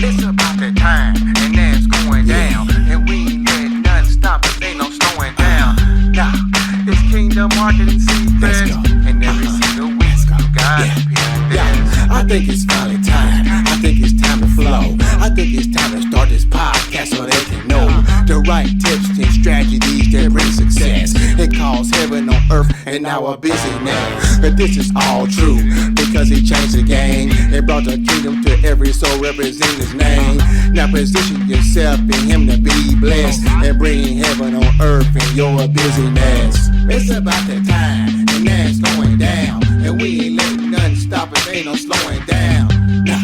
It's about that time, and now it's going down. And we ain't letting nothing stop us, ain't no slowing down. Now, it's Kingdom Marketing Secrets. And every single week, you gotta be there. I think it's finally time. I think it's time to flow. I think it's time to start this podcast so they can know the right tips and strategies that bring success. It calls heaven on earth and now a busyness. But this is all true because he changed the game and brought the kingdom to every soul representing his name. Now position yourself in him to be blessed and bring heaven on earth in your busyness. It's about that time and now it's going down. And we ain't letting nothing stop us, ain't no slowing down. Nah,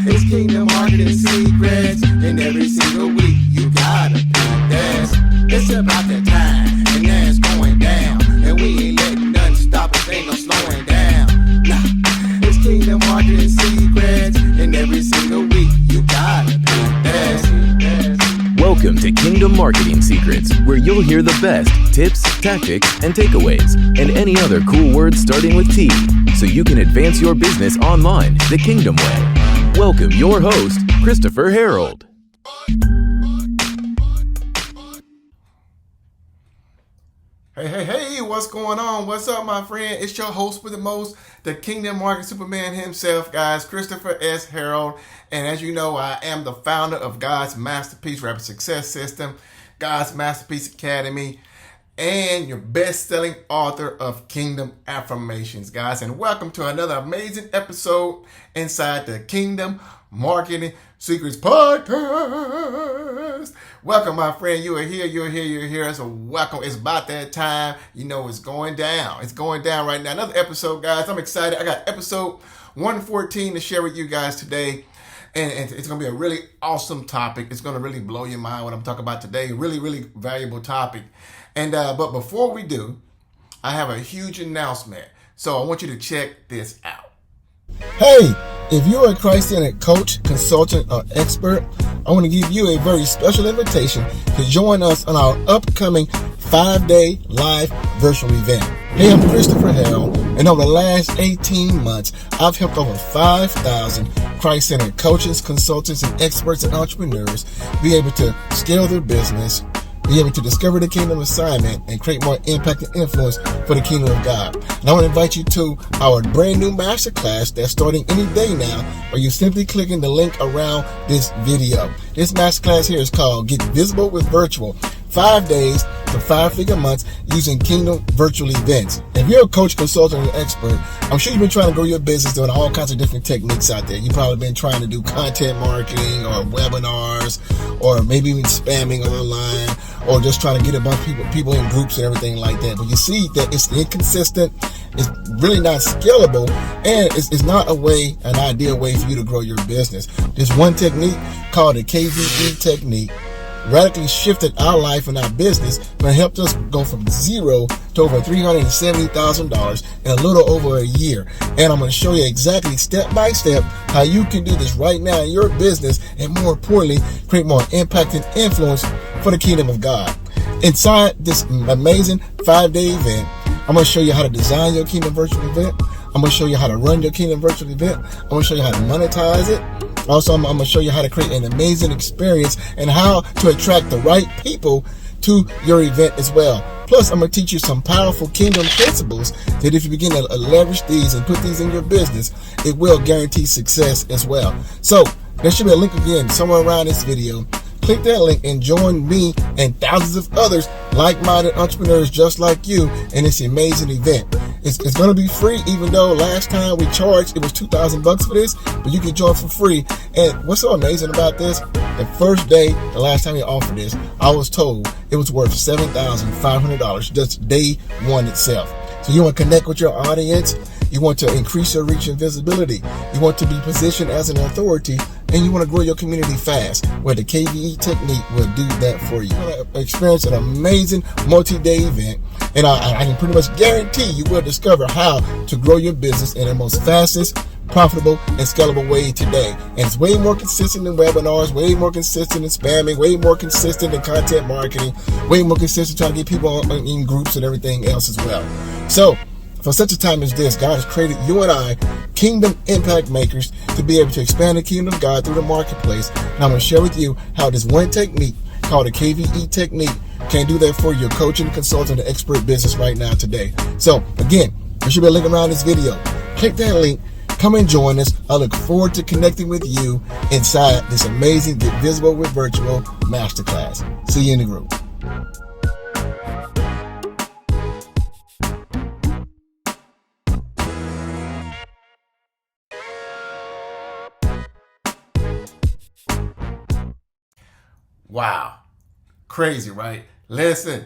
it's Kingdom Marketing Secrets, and every single week you gotta be this. It's about that time, and now it's going down. And we ain't letting nothing stop us, ain't no slowing down. Nah, it's Kingdom Marketing Secrets, and every single week you gotta be this. Welcome to Kingdom Marketing Secrets, where you'll hear the best tips, tactics, and takeaways, and any other cool words starting with T, so you can advance your business online the Kingdom way. Welcome your host, Christopher Harold. Hey, what's going on? What's up, my friend? It's your host with the most, the Kingdom Marketing Superman himself, guys, Christopher S. Harold. And as you know, I am the founder of God's Masterpiece Rapid Success System, God's Masterpiece Academy, and your best-selling author of Kingdom Affirmations, guys. And welcome to another amazing episode inside the Kingdom Marketing Secrets Podcast. Welcome, my friend. You're here. So welcome. It's about that time. You know it's going down. It's going down right now. Another episode, guys. I'm excited. I got episode 114 to share with you guys today. And it's going to be a really awesome topic. It's going to really blow your mind what I'm talking about today. Really valuable topic. And but before we do, I have a huge announcement. So I want you to check this out. Hey, if you're a Christ-centered coach, consultant, or expert, I want to give you a very special invitation to join us on our upcoming 5-day live virtual event. Hey, I'm Christopher Harold, and over the last 18 months, I've helped over 5,000 Christ-centered coaches, consultants, and experts and entrepreneurs be able to scale their business, be able to discover the kingdom assignment, and create more impact and influence for the kingdom of God. And I want to invite you to our brand new masterclass that's starting any day now, where you simply clicking the link around this video. This masterclass here is called Get Visible with Virtual, 5 days to 5-figure months using Kingdom virtual events. If you're a coach, consultant, or expert, I'm sure you've been trying to grow your business doing all kinds of different techniques out there. You've probably been trying to do content marketing or webinars, or maybe even spamming online, or just trying to get a bunch of people in groups and everything like that. But you see that it's inconsistent, it's really not scalable, and it's not an ideal way for you to grow your business. This one technique called the KVE technique radically shifted our life and our business, but helped us go from zero to over $370,000 in a little over a year. And I'm going to show you exactly step by step how you can do this right now in your business, and more importantly, create more impact and influence for the kingdom of God. Inside this amazing 5-day event, I'm going to show you how to design your kingdom virtual event. I'm going to show you how to run your kingdom virtual event. I'm going to show you how to monetize it. Also, I'm going to show you how to create an amazing experience and how to attract the right people to your event as well. Plus, I'm going to teach you some powerful kingdom principles that if you begin to leverage these and put these in your business, it will guarantee success as well. So there should be a link again somewhere around this video. Click that link and join me and thousands of others like-minded entrepreneurs just like you in this amazing event. It's going to be free, even though last time we charged, it was $2,000 for this, but you can join for free. And what's so amazing about this, the first day, the last time we offered this, I was told it was worth $7,500, just day one itself. So you want to connect with your audience, you want to increase your reach and visibility, you want to be positioned as an authority, and you want to grow your community fast, where the KVE technique will do that for you. You're going to experience an amazing multi-day event, and I can pretty much guarantee you will discover how to grow your business in the most fastest, profitable, and scalable way today. And it's way more consistent than webinars, way more consistent than spamming, way more consistent than content marketing, way more consistent trying to get people in groups and everything else as well. So For such a time as this, God has created you and I, kingdom impact makers, to be able to expand the kingdom of God through the marketplace. And I'm going to share with you how this one technique called the KVE technique can do that for your coaching, consulting, and expert business right now today. So again, there should be a link around this video. Click that link. Come and join us. I look forward to connecting with you inside this amazing Get Visible with Virtual Masterclass. See you in the group. Wow. Crazy, right? Listen,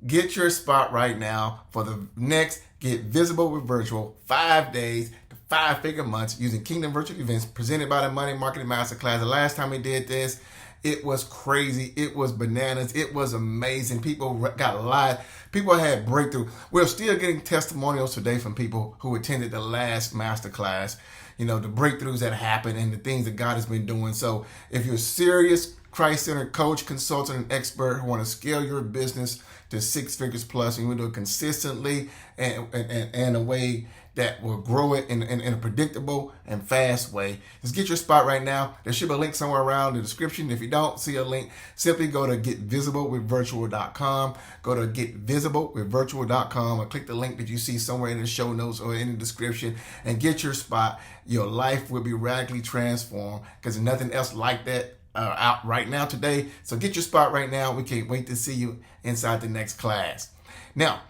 get your spot right now for the next Get Visible with Virtual 5 days to 5-figure months using Kingdom Virtual Events presented by the Money Marketing Masterclass. The last time we did this, it was crazy. It was bananas. It was amazing. People got live. People had breakthrough. We're still getting testimonials today from people who attended the last masterclass. You know, the breakthroughs that happened and the things that God has been doing. So if you're serious, Christ-centered coach, consultant, and expert who want to scale your business to 6 figures plus, and you want to do it consistently and a way that will grow it in a predictable and fast way, just get your spot right now. There should be a link somewhere around the description. If you don't see a link, simply go to getvisiblewithvirtual.com. Go to getvisiblewithvirtual.com and click the link that you see somewhere in the show notes or in the description and get your spot. Your life will be radically transformed because there's nothing else like that out right now today. So get your spot right now. We can't wait to see you inside the next class. Now,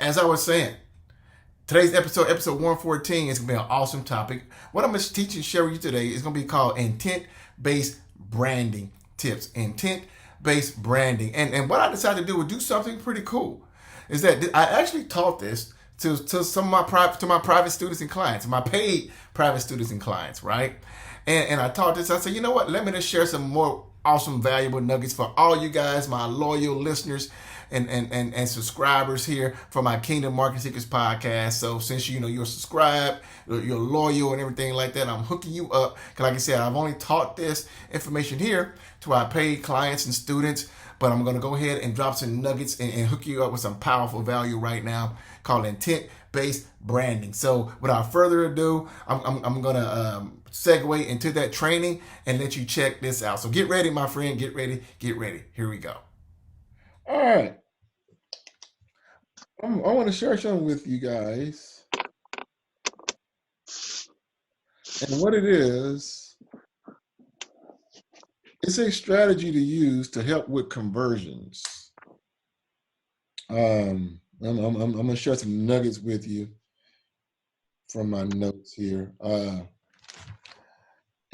as I was saying, today's episode 114, is going to be an awesome topic. What I'm going to teach and share with you today is going to be called intent-based branding tips. Intent-based branding. And what I decided to do was do something pretty cool. Is that I actually taught this to some of my private students and clients, my paid private students and clients, right? And I taught this. I said, you know what? Let me just share some more awesome, valuable nuggets for all you guys, my loyal listeners and subscribers here for my Kingdom Marketing Secrets podcast. So since you're subscribed, you're loyal and everything like that, I'm hooking you up. Because like I said, I've only taught this information here to our paid clients and students, but I'm going to go ahead and drop some nuggets and hook you up with some powerful value right now called intent-based branding. So without further ado, I'm going to segue into that training and let you check this out. So get ready, my friend. Get ready. Here we go. All right. I want to share something with you guys. And what it is, it's a strategy to use to help with conversions. I'm going to share some nuggets with you from my notes here.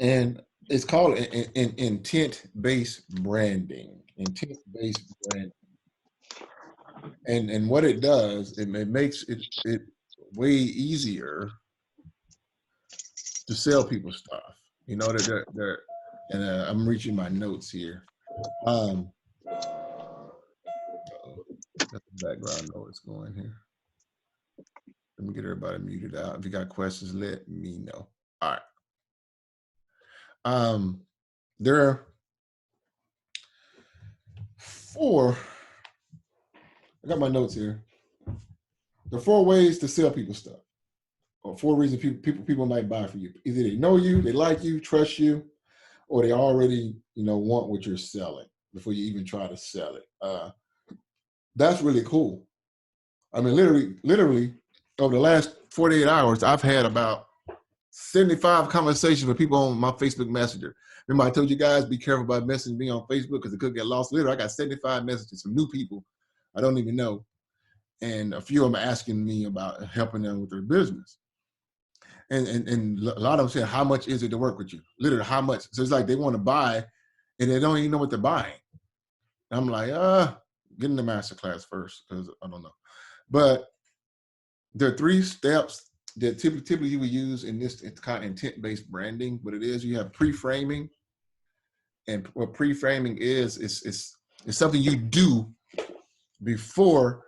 And it's called an intent-based branding. Intent-based branding. And what it does, it makes it way easier to sell people stuff. You know, and I'm reaching my notes here. Got the background noise going here. Let me get everybody muted out. If you got questions, let me know. All right. There are 4. I got my notes here. There are 4 ways to sell people stuff, or 4 reasons people might buy from you. Either they know you, they like you, trust you, or they already want what you're selling before you even try to sell it. That's really cool. I mean, literally, over the last 48 hours, I've had about 75 conversations with people on my Facebook Messenger. Remember, I told you guys, be careful about messaging me on Facebook because it could get lost. Literally, I got 75 messages from new people I don't even know. And a few of them are asking me about helping them with their business. And a lot of them say, how much is it to work with you? Literally, how much? So it's like they want to buy and they don't even know what they're buying. And I'm like, get in the masterclass first because I don't know. But there are 3 steps that typically you would use in this kind of intent-based branding. What it is, you have pre-framing. And what pre-framing is something you do before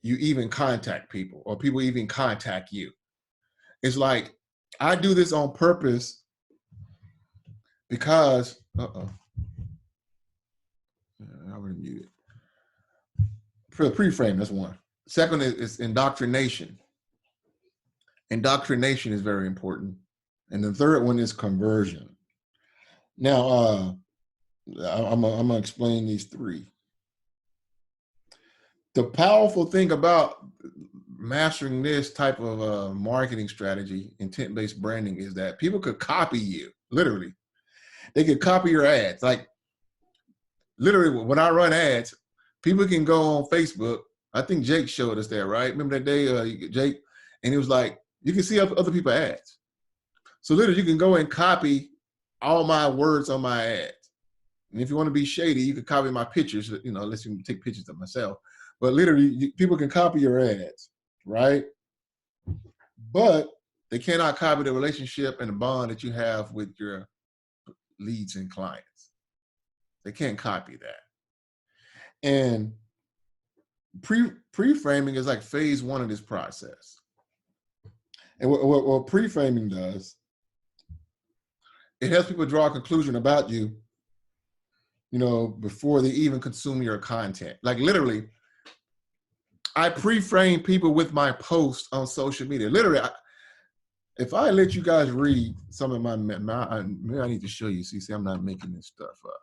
you even contact people or people even contact you. It's like, I do this on purpose because, I already muted. For the pre-frame, that's one. Second is indoctrination. Indoctrination is very important. And the third one is conversion. Now, I'm going to explain these three. The powerful thing about mastering this type of marketing strategy, intent-based branding, is that people could copy you, literally. They could copy your ads. Like, literally, when I run ads, people can go on Facebook. I think Jake showed us that, right? Remember that day, Jake? And it was like, you can see other people's ads. So literally, you can go and copy all my words on my ads. And if you want to be shady, you can copy my pictures, unless you take pictures of myself. But literally, people can copy your ads, right? But they cannot copy the relationship and the bond that you have with your leads and clients. They can't copy that. And pre-framing is like phase one of this process. And what pre-framing does, it helps people draw a conclusion about you, before they even consume your content. Like literally, I pre-frame people with my posts on social media. Literally, if I let you guys read some of maybe I need to show you. See, I'm not making this stuff up.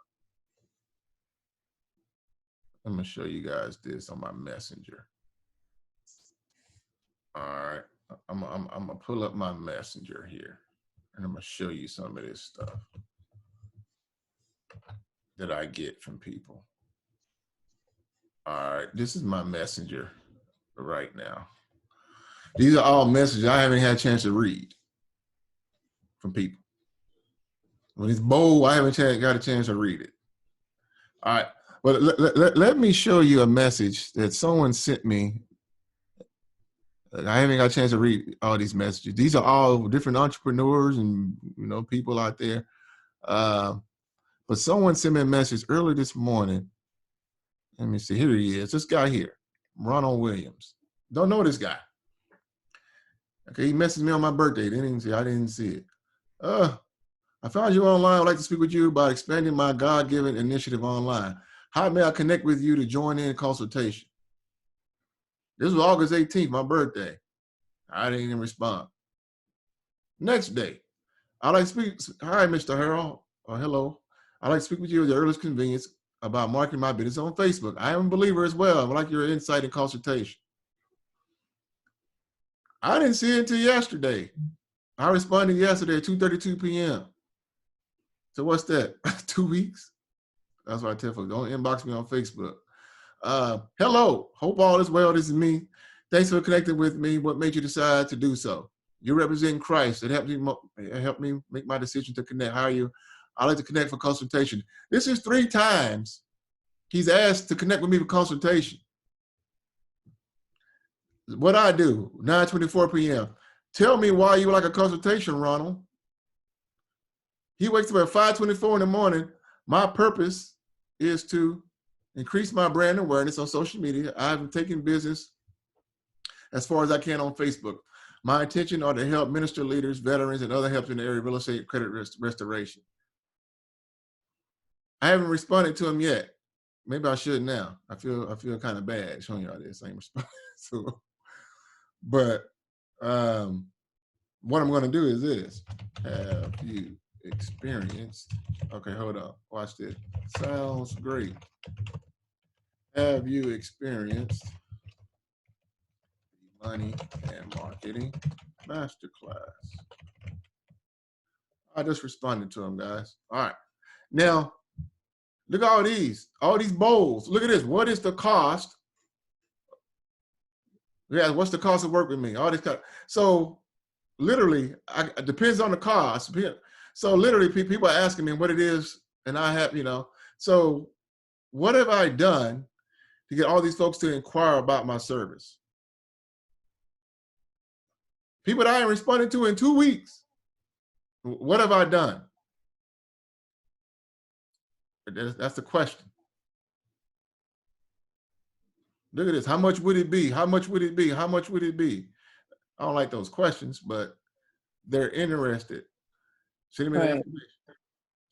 I'm gonna show you guys this on my messenger. All right, I'm gonna pull up my messenger here, and I'm gonna show you some of this stuff that I get from people. All right, this is my messenger right now. These are all messages I haven't had a chance to read from people. When it's bold, I haven't got a chance to read it. All right, but let me show you a message that someone sent me. I haven't got a chance to read all these messages. These are all different entrepreneurs and people out there. But someone sent me a message early this morning. Let me see. Here he is. This guy here, Ronald Williams. Don't know this guy. Okay, he messaged me on my birthday. I didn't see it. I found you online. I'd like to speak with you about expanding my God-given initiative online. How may I connect with you to join in consultation? This was August 18th, my birthday. I didn't even respond. Next day, I'd like to speak. Hi, Mr. Harold. Hello. I'd like to speak with you at your earliest convenience about marketing my business on Facebook. I am a believer as well. I would like your insight and consultation. I didn't see it until yesterday. I responded yesterday at 2:32 p.m. So what's that? 2 weeks? That's why I tell folks, don't inbox me on Facebook. Hello, hope all is well. This is me. Thanks for connecting with me. What made you decide to do so? You represent Christ. It helped me make my decision to connect. How are you? I'd like to connect for consultation. This is 3 times he's asked to connect with me for consultation. What I do, 9:24 p.m. Tell me why you would like a consultation, Ronald. He wakes up at 5:24 in the morning. My purpose is to increase my brand awareness on social media. I've taken business as far as I can on Facebook. My intention are to help minister leaders, veterans, and other help in the area of real estate credit restoration. I haven't responded to him yet. Maybe I should now. I feel kind of bad showing y'all this. I ain't responding to him. But what I'm going to do is this. Have you experienced? Okay, hold on. Watch this. Sounds great. Have you experienced the Money and Marketing Masterclass? I just responded to him, guys. All right. Now, look at all these bowls. Look at this. What is the cost? Yeah, what's the cost of work with me? All this kind. So literally, it depends on the cost. So literally, people are asking me what it is, and I have, So what have I done to get all these folks to inquire about my service? People that I ain't responded to in 2 weeks. What have I done? That's the question. Look at this. How much would it be? How much would it be? How much would it be? I don't like those questions, but they're interested. Send me the information.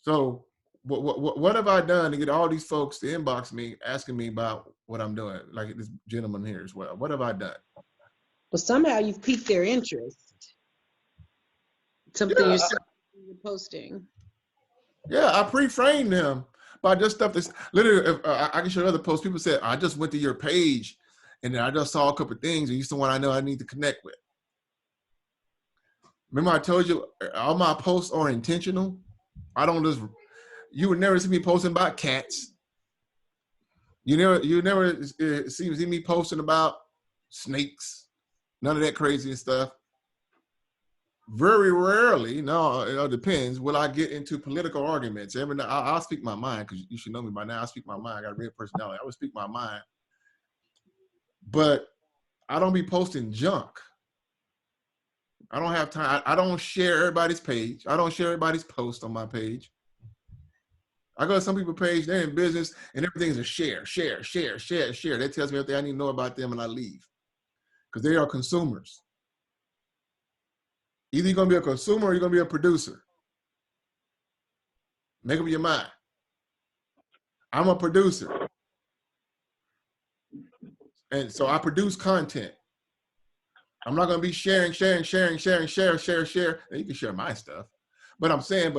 So what have I done to get all these folks to inbox me asking me about what I'm doing? Like this gentleman here as well. What have I done? Well, somehow you've piqued their interest. something Yeah, you saw you were posting. yeah, I pre-framed them by just stuff that's literally. If, I can show you other posts. People said, "I just went to your page, and then I just saw a couple of things, and you're someone I know I need to connect with." Remember, I told you all my posts are intentional. I don't just. You would never see me posting about cats. You never see me posting about snakes. None of that crazy stuff. Very rarely, no, it depends. Will I get into political arguments? Every now I'll speak my mind, because you should know me by now. I speak my mind. I got a real personality. I would speak my mind, but I don't be posting junk. I don't have time. I don't share everybody's page. I don't share everybody's post on my page. I go to some people's page, they're in business, and everything's a share. That tells me everything I need to know about them, and I leave, because they are consumers. Either you're going to be a consumer or you're going to be a producer. Make up your mind. I'm a producer. And so I produce content. I'm not going to be sharing. Now, you can share my stuff. But I'm saying,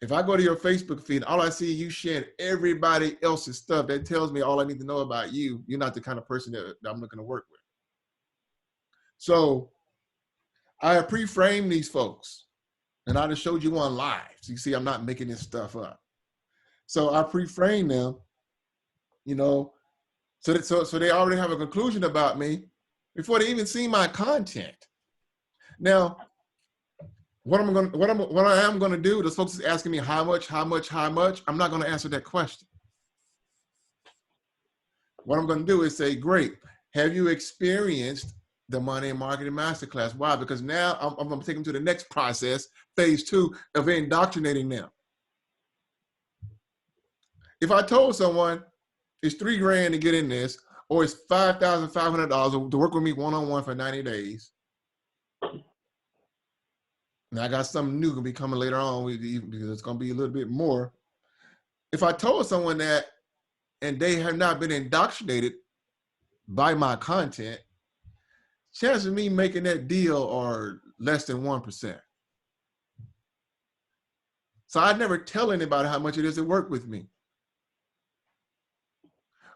if I go to your Facebook feed, all I see you sharing everybody else's stuff, that tells me all I need to know about you. You're not the kind of person that I'm looking to work with. So I have pre-framed these folks, and I just showed you one live. So you see, I'm not making this stuff up. So I pre-framed them, so they already have a conclusion about me before they even see my content. Now, what I am going to do, those folks is asking me how much, I'm not going to answer that question. What I'm going to do is say, great, have you experienced the Money and Marketing Masterclass? Why? Because now I'm going to take them to the next process, phase 2 of indoctrinating them. If I told someone it's $3,000 to get in this, or it's $5,500 to work with me one-on-one for 90 days, and I got something new going to be coming later on, because it's going to be a little bit more. If I told someone that and they have not been indoctrinated by my content, chances of me making that deal are less than 1%. So I'd never tell anybody how much it is to work with me.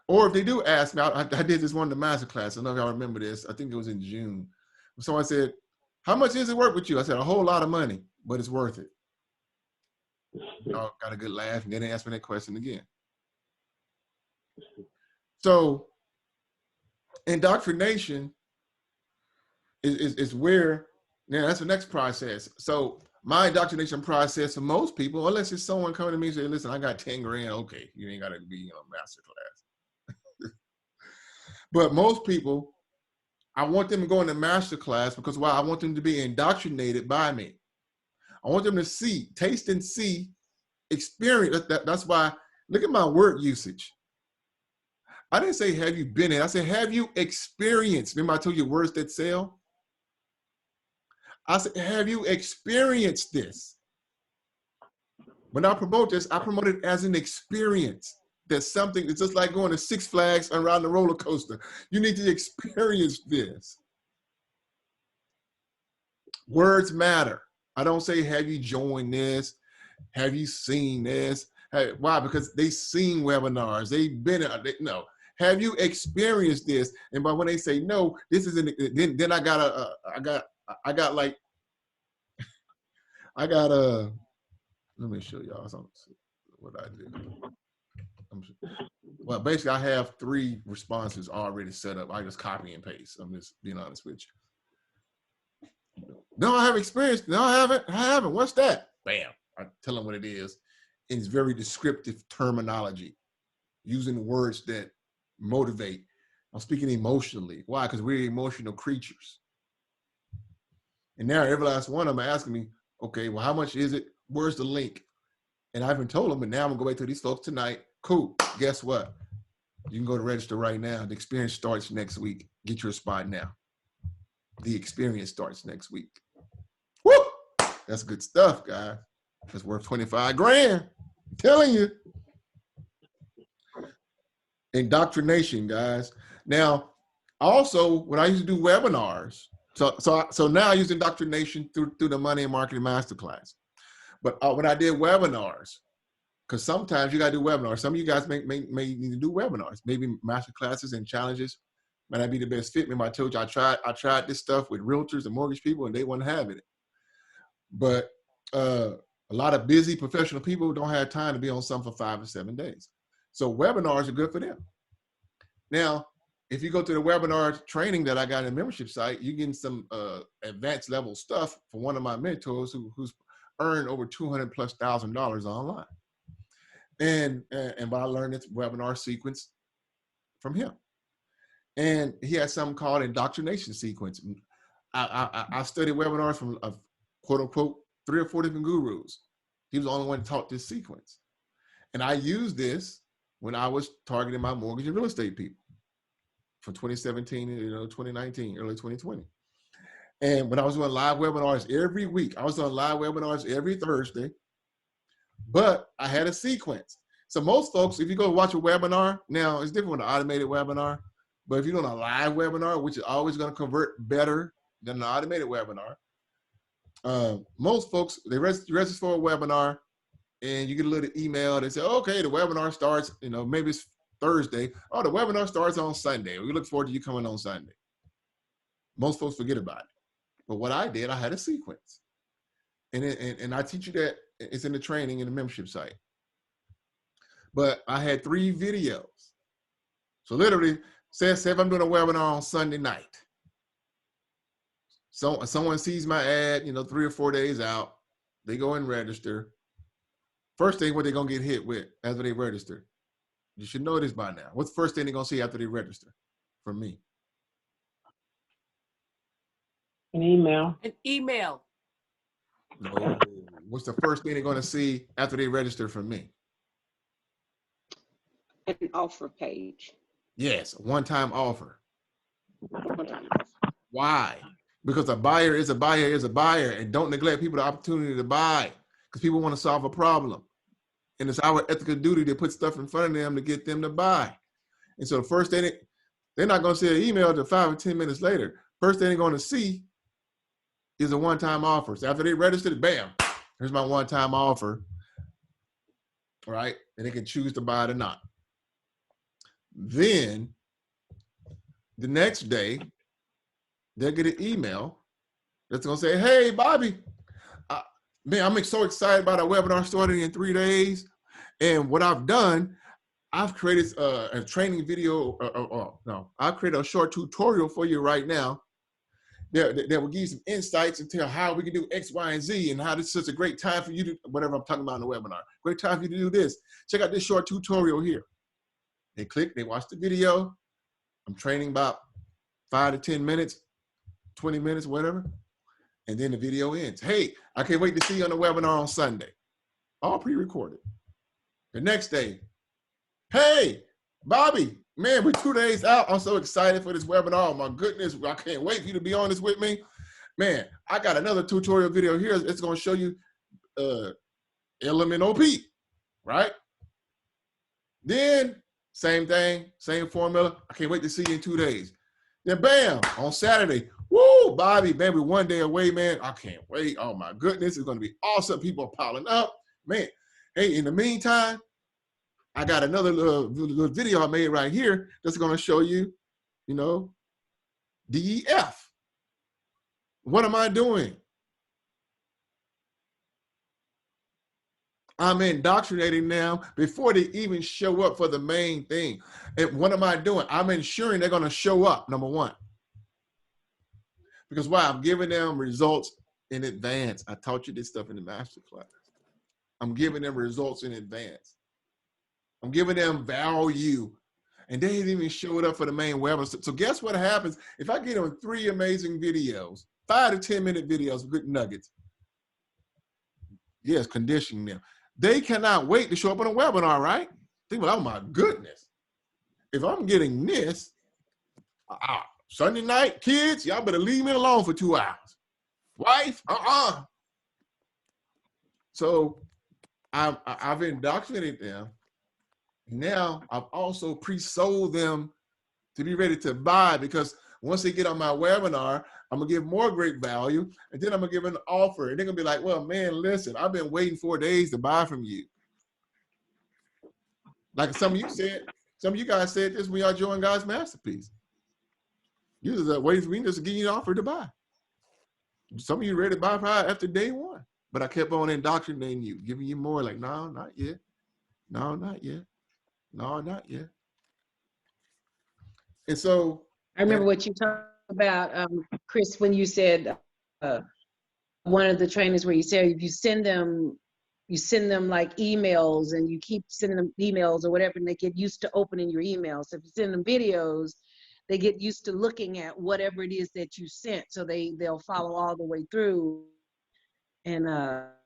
Or if they do ask me, I did this one in the masterclass. I don't know if y'all remember this. I think it was in June. Someone said, how much is it work with you? I said, a whole lot of money, but it's worth it. Y'all got a good laugh, and they didn't ask me that question again. So indoctrination is where, now that's the next process. So my indoctrination process for most people, unless it's someone coming to me and say, listen, I got 10 grand, okay, you ain't got to be on masterclass. But most people, I want them to go into masterclass because why? I want them to be indoctrinated by me. I want them to see, taste and see, experience. That's why, look at my word usage. I didn't say, have you been in? I said, have you experienced? Remember I told you words that sell? I said, have you experienced this? When I promote this, I promote it as an experience. There's something, it's just like going to Six Flags and riding a roller coaster. You need to experience this. Words matter. I don't say, have you joined this? Have you seen this? Hey, why? Because they've seen webinars. They've been, no. Have you experienced this? And by when they say no, this isn't, then I got let me show y'all something, what I did. Well, basically I have 3 responses already set up. I just copy and paste. I'm just being honest with you. No, I have experience. No, I haven't. What's that? Bam. I tell them what it is. And it's very descriptive terminology, using words that motivate. I'm speaking emotionally. Why? Because we're emotional creatures. And now every last one of them are asking me, okay, well, how much is it? Where's the link? And I haven't told them, but now I'm gonna go back to these folks tonight. Cool. Guess what? You can go to register right now. The experience starts next week. Get your spot now. The experience starts next week. Woo! That's good stuff, guys. It's worth 25 grand. I'm telling you. Indoctrination, guys. Now, also, when I used to do webinars, So now I use indoctrination through the Money and Marketing Masterclass. But when I did webinars, because sometimes you got to do webinars. Some of you guys may need to do webinars. Maybe master classes and challenges might not be the best fit. Remember I told you I tried this stuff with realtors and mortgage people, and they weren't having it. But a lot of busy professional people don't have time to be on something for 5 or 7 days. So webinars are good for them. Now, if you go to the webinar training that I got in the membership site, you're getting some advanced level stuff from one of my mentors who's earned over $200,000+ online. And I learned this webinar sequence from him. And he had something called indoctrination sequence. I studied webinars from quote unquote 3 or 4 different gurus. He was the only one who taught this sequence. And I used this when I was targeting my mortgage and real estate people from 2017 to 2019, early 2020. And when I was doing live webinars every week, I was doing live webinars every Thursday, but I had a sequence. So most folks, if you go watch a webinar, now it's different with an automated webinar, but if you're doing a live webinar, which is always going to convert better than an automated webinar, most folks, they register for a webinar and you get a little email. They say, okay, the webinar starts, maybe it's Thursday. Oh, the webinar starts on Sunday. We look forward to you coming on Sunday. Most folks forget about it. But what I did, I had a sequence. And I teach you that. It's in the training in the membership site. But I had 3 videos. So literally, say if I'm doing a webinar on Sunday night. So someone sees my ad, 3 or 4 days out. They go and register. First thing, what they're going to get hit with after they register. You should know this by now. What's the first thing they're going to see after they register from me? An email. An email. No. What's the first thing they're going to see after they register from me? An offer page. Yes, a one-time offer. One-time. Why? Because a buyer is a buyer is a buyer, and don't neglect people the opportunity to buy because people want to solve a problem. And it's our ethical duty to put stuff in front of them to get them to buy. And so the first thing, they're not going to see an email until 5 or 10 minutes later. First thing they're going to see is a one-time offer. So after they registered, bam, here's my one-time offer, right? And they can choose to buy it or not. Then the next day, they'll get an email that's going to say, hey, Bobby, man, I'm so excited about our webinar starting in 3 days. And what I've done, I've created a training video. I've created a short tutorial for you right now that will give you some insights and tell how we can do X, Y, and Z and how this is such a great time for you to, whatever I'm talking about in the webinar. Great time for you to do this. Check out this short tutorial here. They click, they watch the video. I'm training about 5 to 10 minutes, 20 minutes, whatever. And then the video ends. Hey, I can't wait to see you on the webinar on Sunday. All pre-recorded. The next day, hey, Bobby, man, we're 2 days out. I'm so excited for this webinar. Oh my goodness, I can't wait for you to be on this with me. Man, I got another tutorial video here. It's going to show you LMNOP, right? Then, same thing, same formula. I can't wait to see you in 2 days. Then bam, on Saturday, woo, Bobby, man, we're 1 day away, man. I can't wait. Oh my goodness, it's going to be awesome. People are piling up. Man, hey, in the meantime, I got another little video I made right here that's going to show you, DEF. What am I doing? I'm indoctrinating them before they even show up for the main thing. And what am I doing? I'm ensuring they're going to show up, number one. Because why? I'm giving them results in advance. I taught you this stuff in the master class. I'm giving them results in advance. I'm giving them value. And they didn't even show up for the main webinar. So guess what happens? If I get them 3 amazing videos, 5 to 10 minute videos, good nuggets. Yes, conditioning them. They cannot wait to show up on a webinar, right? Think about, oh my goodness. If I'm getting this, Sunday night, kids, y'all better leave me alone for 2 hours. Wife, So I've indoctrinated them. Now I've also pre-sold them to be ready to buy, because Once they get on my webinar, I'm gonna give more great value, and then I'm gonna give an offer, and they're gonna be like, well, man, listen, I've been waiting 4 days to buy from you. Like some of you guys said this when y'all joined God's Masterpiece. You just waiting for me just to give you an offer to buy. Some of you ready to buy after day one, but I kept on indoctrinating you, giving you more. Like, no, not yet. No, not yet. No, not yet. And so I remember what you talked about, Chris, when you said one of the trainings where you said if you send them like emails and you keep sending them emails or whatever, and they get used to opening your emails. So if you send them videos, they get used to looking at whatever it is that you sent. So they'll follow all the way through and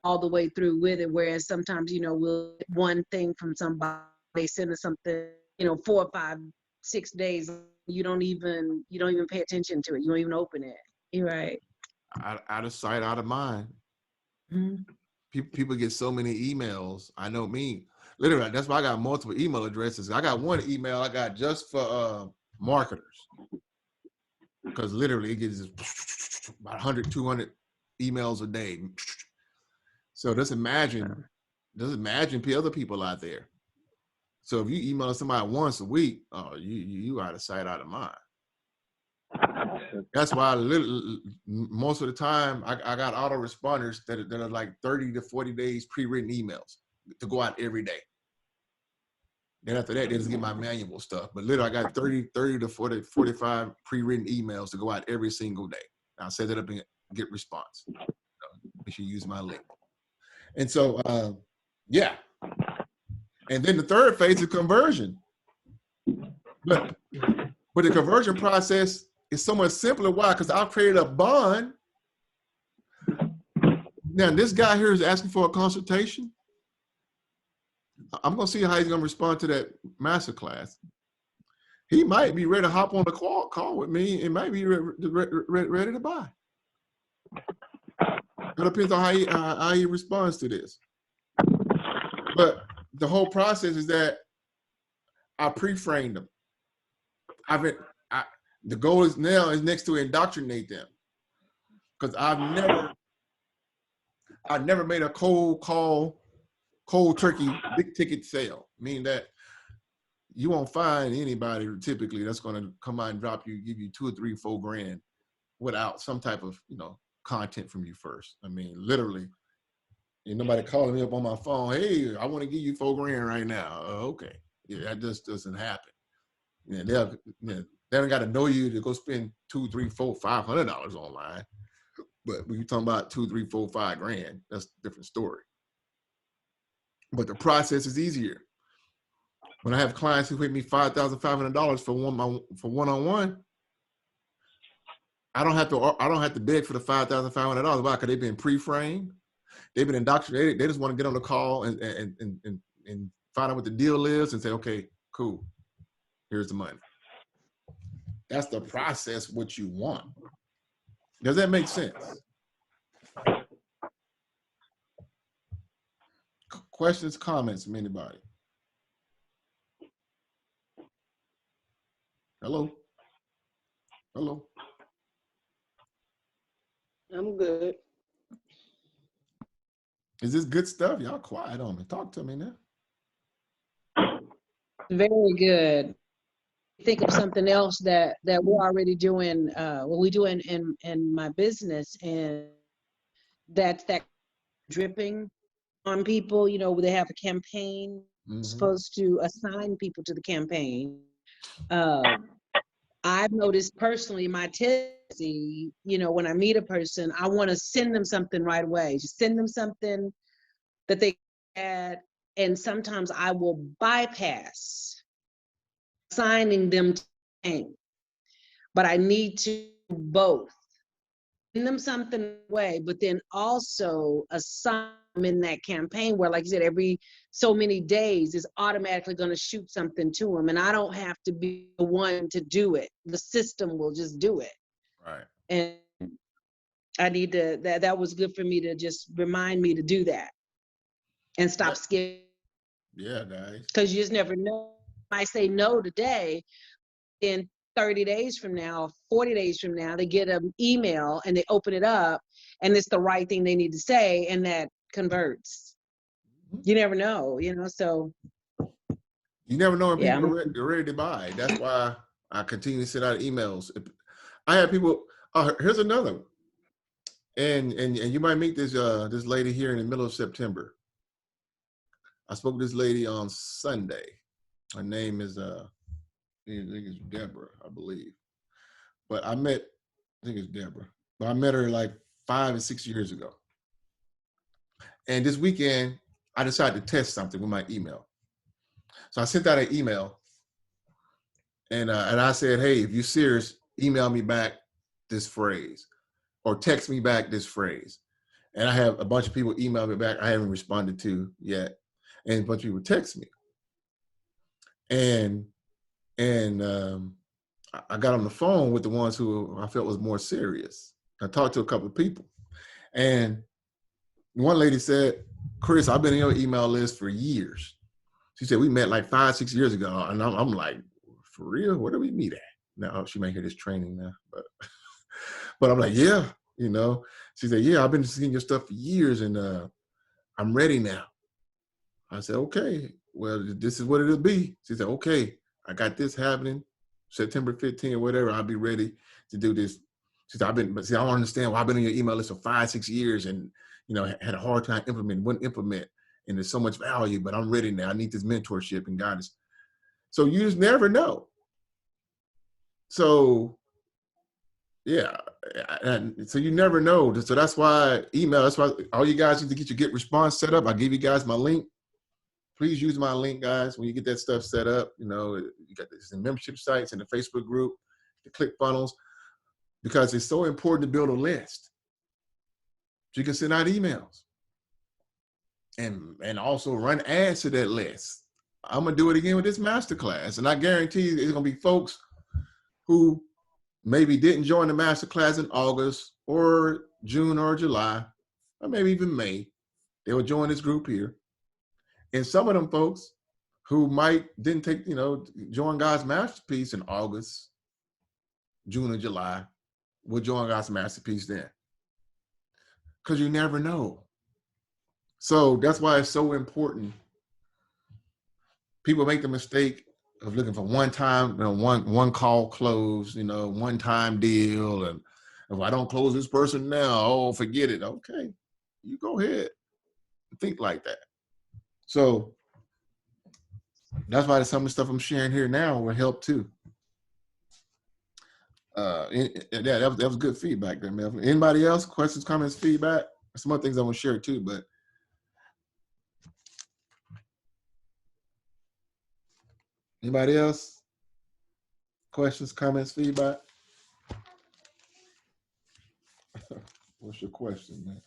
all the way through with it. Whereas sometimes, we'll get one thing from somebody, they send us something, 4 or 5, 6 days. You don't even pay attention to it. You don't even open it. You're right. Out of sight, out of mind. Mm-hmm. People get so many emails. I know me. Literally, that's why I got multiple email addresses. I got one email I got just for marketers. Because literally it gets about 100, 200 emails a day. So just imagine other people out there. So if you email somebody once a week, you out of sight, out of mind. That's why most of the time I got autoresponders that are like 30 to 40 days pre-written emails to go out every day. Then after that, they just get my manual stuff. But literally, I got 30 to 40, 45 pre-written emails to go out every single day. I'll set it up and get response. So make sure you use my link. And so, yeah. And then the third phase is conversion. But the conversion process is so much simpler. Why? Because I've created a bond. Now, this guy here is asking for a consultation. I'm going to see how he's going to respond to that masterclass. He might be ready to hop on the call with me and might be ready to buy. It depends on how he responds to this. But the whole process is that I pre-framed them. The goal is next to indoctrinate them, because I've never made a cold turkey big ticket sale, meaning that you won't find anybody typically that's going to come out and give you 2 or 3, 4 grand without some type of content from you first. I mean, literally, ain't nobody calling me up on my phone. Hey, I want to give you 4 grand right now. Okay, yeah, that just doesn't happen. Yeah, they don't got to know you to go spend $200, $300, $400, $500 online. But when you're talking about 2, 3, 4, 5 grand, that's a different story. But the process is easier. When I have clients who pay me $5,500 for one-on-one, I don't have to beg for the $5,500. Why? Because they've been pre-framed, they've been indoctrinated. They just want to get on the call and find out what the deal is and say, okay, cool, here's the money. That's the process. What you want. Does that make sense? Questions, comments from anybody? Hello? I'm good. Is this good stuff? Y'all quiet on me. Talk to me now. Very good. Think of something else that we're already doing, what we do in my business, and that's that dripping on people. They have a campaign, supposed to assign people to the campaign. I've noticed personally my tendency, when I meet a person, I want to send them something right away. Just send them something that they had, and sometimes I will bypass assigning them to the campaign. But I need to both send them something away, but then also assign them in that campaign where, like you said, every so many days is automatically going to shoot something to them, and I don't have to be the one to do it. The system will just do it. Right. And I need to, that was good for me to just remind me to do that and stop skipping. Yeah, guys. Because you just never know. I say no today, and 30 days from now, 40 days from now, they get an email and they open it up and it's the right thing they need to say, and that converts. You never know, so You never know when yeah. people are ready to buy. That's why I continue to send out emails. I have people, here's another one. And you might meet this this lady here in the middle of September. I spoke to this lady on Sunday. Her name is I think it's Deborah, I believe. But I think it's Deborah. But I met her like 5 and 6 years ago. And this weekend, I decided to test something with my email. So I sent out an email, and I said, hey, if you're serious, email me back this phrase or text me back this phrase. And I have a bunch of people email me back I haven't responded to yet. And a bunch of people text me. And I got on the phone with the ones who I felt was more serious. I talked to a couple of people. And one lady said, Chris, I've been in your email list for years. She said, we met like 5, 6 years ago. And I'm like, for real? Where do we meet at? Now, she may hear this training now, but I'm like, yeah, She said, yeah, I've been seeing your stuff for years and I'm ready now. I said, okay, well, this is what it'll be. She said, okay, I got this happening September 15th or whatever. I'll be ready to do this. She said, I don't understand why I've been on your email list for 5, 6 years and, had a hard time wouldn't implement. And there's so much value, but I'm ready now. I need this mentorship and guidance. So you just never know. So, yeah. And so you never know. So that's why email, that's why all you guys need to get your get response set up. I'll give you guys my link. Please use my link, guys, when you get that stuff set up. You got this in membership sites and the Facebook group, the ClickFunnels, because it's so important to build a list. So you can send out emails and also run ads to that list. I'm going to do it again with this masterclass. And I guarantee you there's going to be folks who maybe didn't join the masterclass in August or June or July, or maybe even May. They will join this group here. And some of them folks who didn't take, join God's Masterpiece in August, June or July, will join God's Masterpiece then. Because you never know. So that's why it's so important. People make the mistake of looking for one time, one call close, one time deal. And if I don't close this person now, forget it. Okay, you go ahead and think like that. So that's why some of the stuff I'm sharing here now will help too. That was good feedback there, Melvin. Anybody else? Questions, comments, feedback? Some other things I want to share too, but anybody else? Questions, comments, feedback? What's your question, man?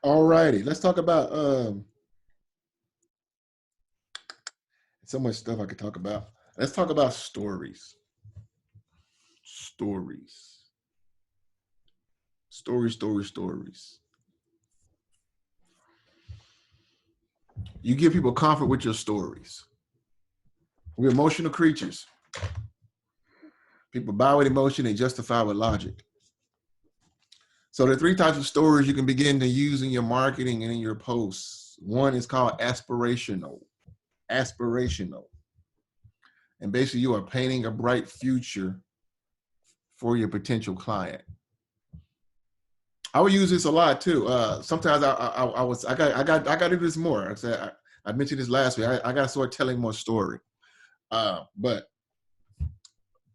All righty, let's talk about so much stuff I could talk about. Let's talk about stories. Stories. You give people comfort with your stories. We're emotional creatures. People buy with emotion, they justify with logic. So there are 3 types of stories you can begin to use in your marketing and in your posts. One is called aspirational. Aspirational. And basically you are painting a bright future for your potential client. I would use this a lot too. Sometimes I got to do this more. I mentioned this last week. I got to start telling more story. But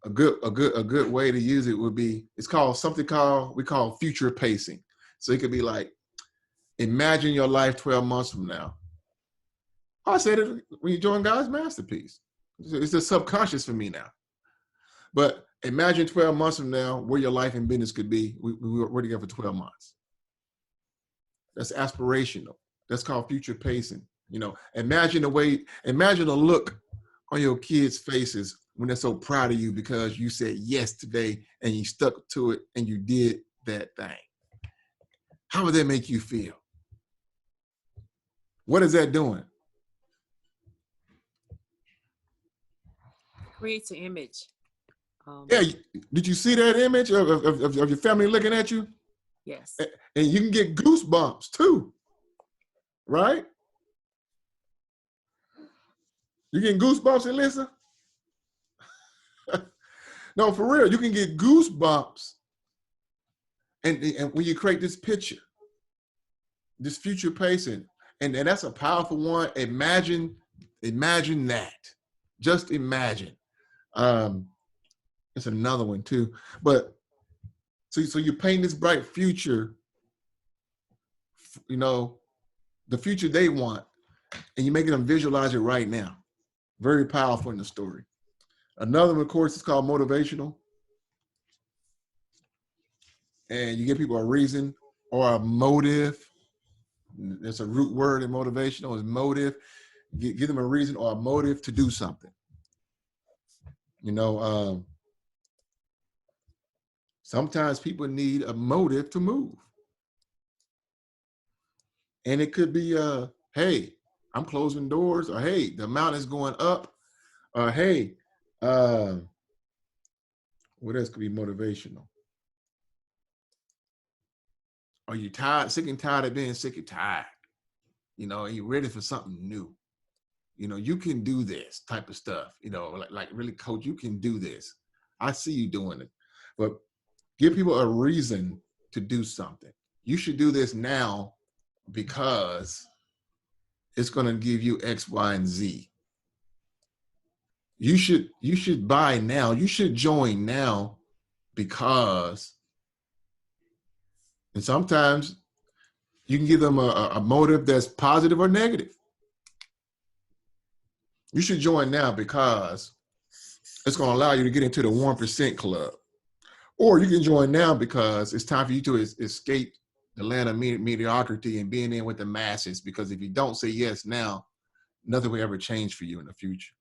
a good way to use it would be, we call future pacing. So it could be like, imagine your life 12 months from now. I said it when you join God's Masterpiece. It's the subconscious for me now. But imagine 12 months from now where your life and business could be. We were together for 12 months. That's aspirational. That's called future pacing. Imagine the look on your kids' faces when they're so proud of you because you said yes today and you stuck to it and you did that thing. How would that make you feel? What is that doing? creates an image. Yeah, did you see that image of your family looking at you? Yes. And you can get goosebumps too, right? You getting goosebumps, Alyssa? No, for real, you can get goosebumps. And when you create this picture, this future pacing, and that's a powerful one. Imagine that. Just imagine. It's another one too. But so you paint this bright future, you know, the future they want, and you're making them visualize it right now. Very powerful in the story. Another one, of course, is called motivational. And you give people a reason or a motive. There's a root word in motivational is motive. Give them a reason or a motive to do something. You know, sometimes people need a motive to move. And it could be, hey, I'm closing doors, or hey, the amount is going up, or hey, what else could be motivational? Are you tired, sick and tired of being sick and tired? You know, are you ready for something new? You know, you can do this type of stuff. You know, like really, coach, you can do this. I see you doing it. But give people a reason to do something. You should do this now because it's going to give you X, Y, and Z. You should buy now. You should join now because, and sometimes you can give them a motive that's positive or negative. You should join now because it's going to allow you to get into the 1% club. Or you can join now because it's time for you to escape the land of mediocrity and being in with the masses. Because if you don't say yes now, nothing will ever change for you in the future.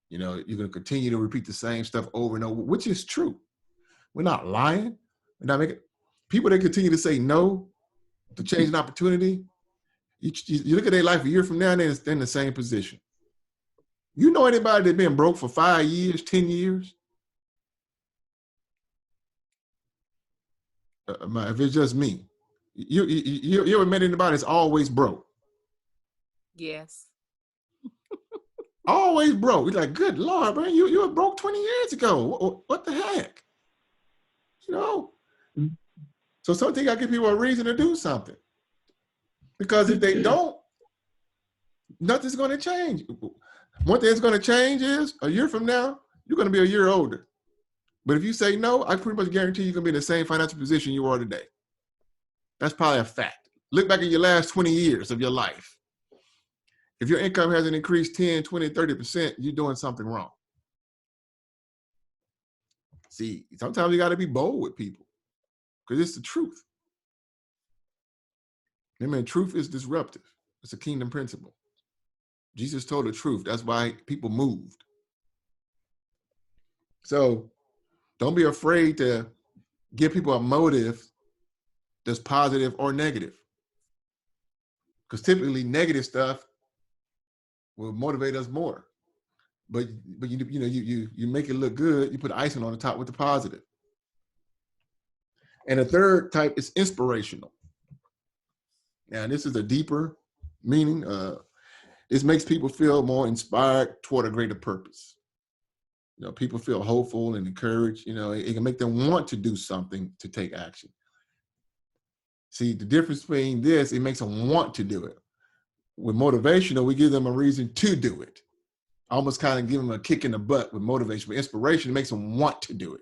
You know, you're going to continue to repeat the same stuff over and over, which is true. We're not lying. We're not making people that continue to say no to change an opportunity. You look at their life a year from now, and they're in the same position. You know anybody that's been broke for 5 years, 10 years? If it's just me, you ever met anybody that's always broke? Yes. Always broke. You're like, good Lord, man, you were broke 20 years ago. What the heck? You know? So sometimes you gotta give people a reason to do something. Because if they don't, nothing's gonna change. One thing that's gonna change is a year from now, you're gonna be a year older. But if you say no, I pretty much guarantee you're gonna be in the same financial position you are today. That's probably a fact. Look back at your last 20 years of your life. If your income hasn't increased 10, 20, 30%, you're doing something wrong. See, sometimes you got to be bold with people because it's the truth. I mean, truth is disruptive. It's a kingdom principle. Jesus told the truth. That's why people moved. So don't be afraid to give people a motive that's positive or negative. Because typically negative stuff will motivate us more. But you make it look good. You put icing on the top with the positive. And the third type is inspirational. Now, this is a deeper meaning. This makes people feel more inspired toward a greater purpose. You know, people feel hopeful and encouraged. You know, it can make them want to do something to take action. See, the difference between this, it makes them want to do it. With motivational, we give them a reason to do it. Almost kind of give them a kick in the butt with motivation. But inspiration makes them want to do it.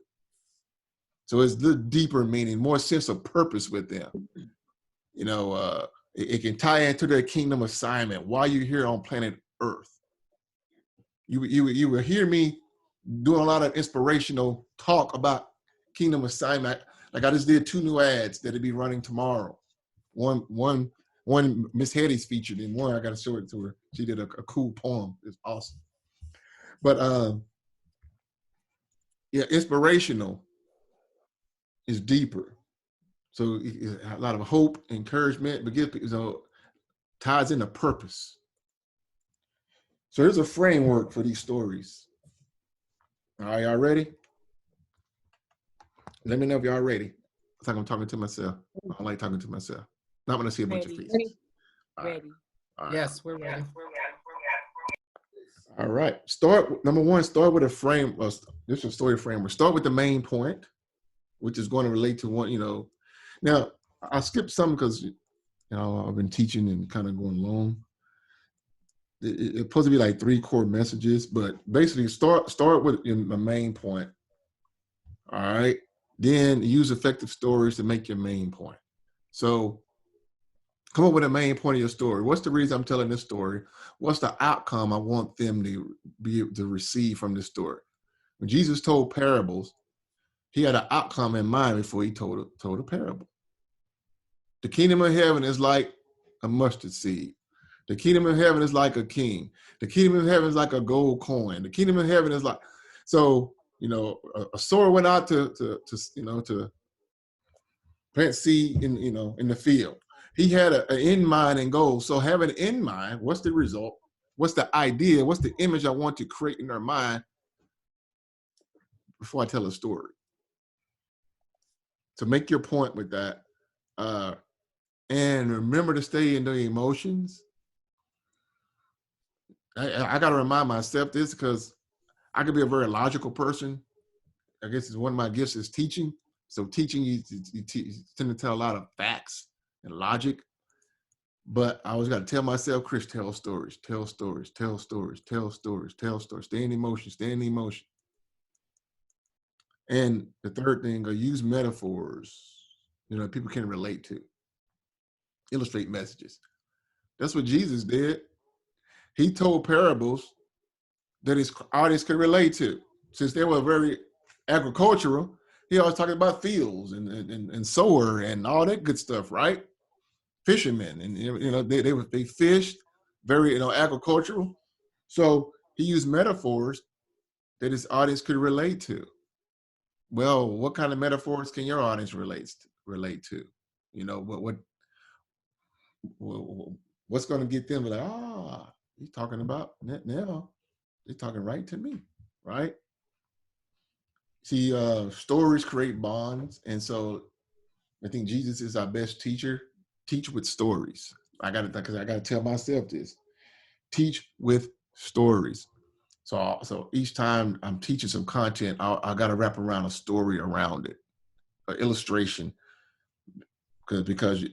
So it's the deeper meaning, more sense of purpose with them. You know, it can tie into their kingdom assignment while you're here on planet Earth. You will hear me doing a lot of inspirational talk about kingdom assignment. Like I just did 2 new ads that'll be running tomorrow. One Miss Hetty's featured in one. I got to show it to her. She did a cool poem. It's awesome. But yeah, inspirational is deeper. So a lot of hope, encouragement, but ties into purpose. So here's a framework for these stories. All right, y'all ready? Let me know if y'all ready. It's like I'm talking to myself. I don't like talking to myself. Not when I see a bunch of Ready. faces. All right. Ready. All right. Yes, we're ready. All right. Number one, start with a frame. This is a story framework. Start with the main point, which is going to relate to one, Now, I skipped some because, I've been teaching and kind of going long. It's supposed to be like 3 core messages, but basically start with the main point. All right. Then use effective stories to make your main point. So come up with a main point of your story. What's the reason I'm telling this story? What's the outcome I want them to be able to receive from this story? When Jesus told parables, he had an outcome in mind before he told a parable. The kingdom of heaven is like a mustard seed. The kingdom of heaven is like a king. The kingdom of heaven is like a gold coin. The kingdom of heaven is like, so, a sower went out to plant seed in the field. He had an in mind and goal. So having in mind, what's the result? What's the idea? What's the image I want to create in their mind before I tell a story? So make your point with that. And remember to stay in the emotions. I got to remind myself this because I could be a very logical person. I guess it's one of my gifts is teaching. So teaching, you tend to tell a lot of facts and logic. But I always got to tell myself, Chris, tell stories, tell stories, tell stories, tell stories, tell stories. Stay in emotion, stay in emotion. And the third thing, use metaphors, people can relate to. Illustrate messages. That's what Jesus did. He told parables that his audience could relate to. Since they were very agricultural, he always talking about fields and sower and all that good stuff, right? Fishermen, and they fished, very agricultural. So he used metaphors that his audience could relate to. Well, what kind of metaphors can your audience relate to? What's going to get them to like, he's talking about that now. They're talking right to me, right? See, stories create bonds, and so I think Jesus is our best teacher. Teach with stories. I got to tell myself this. Teach with stories. So each time I'm teaching some content, I got to wrap around a story around it, an illustration, because